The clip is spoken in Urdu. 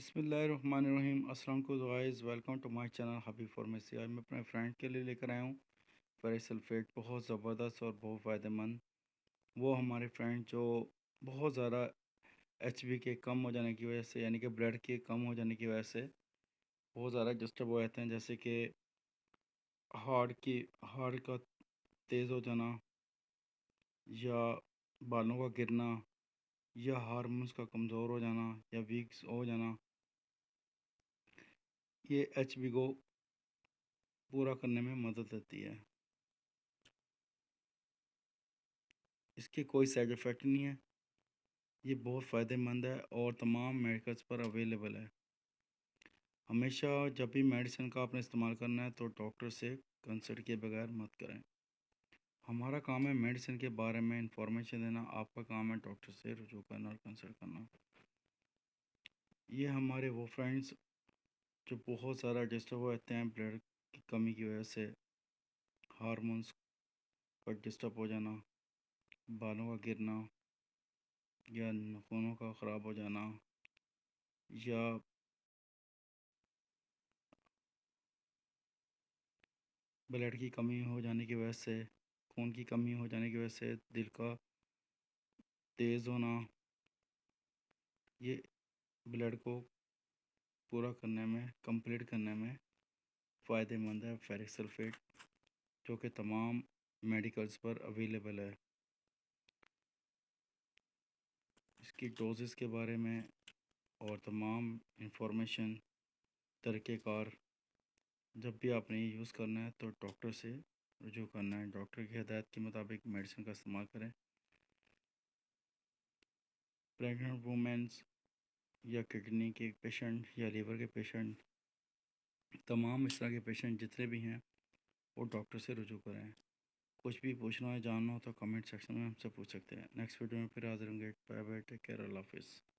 بسم اللہ الرحمن الرحیم۔ السلام علیکم guys, welcome to my channel Hobby Pharmacy. آج میں اپنے فرینڈ کے لیے لے کر آیا ہوں فیرس سلفیٹ، بہت زبردست اور بہت فائدہ مند۔ وہ ہمارے فرینڈ جو بہت زیادہ ایچ بی کے کم ہو جانے کی وجہ سے، یعنی کہ بلڈ کے کم ہو جانے کی وجہ سے بہت زیادہ ڈسٹرب ہو جاتے ہیں، جیسے کہ ہارٹ کا تیز ہو جانا، یا بالوں کا گرنا، یا ہارمونس کا کمزور ہو جانا، یا ویک ہو جانا۔ یہ ایچ بی کو پورا کرنے میں مدد دیتی ہے۔ اس کے کوئی سائیڈ افیکٹ نہیں ہے، یہ بہت فائدہ مند ہے اور تمام میڈیکلز پر اویلیبل ہے۔ ہمیشہ جب بھی میڈیسن کا آپ نے استعمال کرنا ہے تو ڈاکٹر سے کنسلٹ کیے بغیر مت کریں۔ ہمارا کام ہے میڈیسن کے بارے میں انفارمیشن دینا، آپ کا کام ہے ڈاکٹر سے رجوع کرنا اور کنسلٹ کرنا۔ یہ ہمارے وہ فرینڈز جو بہت زیادہ ڈسٹرب ہو جاتے ہیں بلڈ کی کمی کی وجہ سے، ہارمونس کا ڈسٹرب ہو جانا، بالوں کا گرنا، یا ناخنوں کا خراب ہو جانا، یا بلڈ کی کمی ہو جانے کی وجہ سے، خون کی کمی ہو جانے کی وجہ سے دل کا تیز ہونا، یہ بلڈ کو پورا کرنے میں، کمپلیٹ کرنے میں فائدہ مند ہے فیرس سلفیٹ، جو کہ تمام میڈیکلز پر اویلیبل ہے۔ اس کی ڈوزز کے بارے میں اور تمام انفارمیشن، طریقہ کار، جب بھی آپ نے یہ یوز کرنا ہے تو ڈاکٹر سے رجوع کرنا ہے، ڈاکٹر کی ہدایت کے مطابق میڈیسن کا استعمال کریں۔ پریگننٹ وومنس یا کڈنی کے پیشنٹ یا لیور کے پیشنٹ، تمام اس طرح کے پیشنٹ جتنے بھی ہیں وہ ڈاکٹر سے رجوع کریں۔ کچھ بھی پوچھنا ہے، جاننا ہو تو کمنٹ سیکشن میں ہم سے پوچھ سکتے ہیں۔ نیکسٹ ویڈیو میں پھر حاضر ہوں گے۔ بائے بائے، ٹیک کیئر، اللہ حافظ۔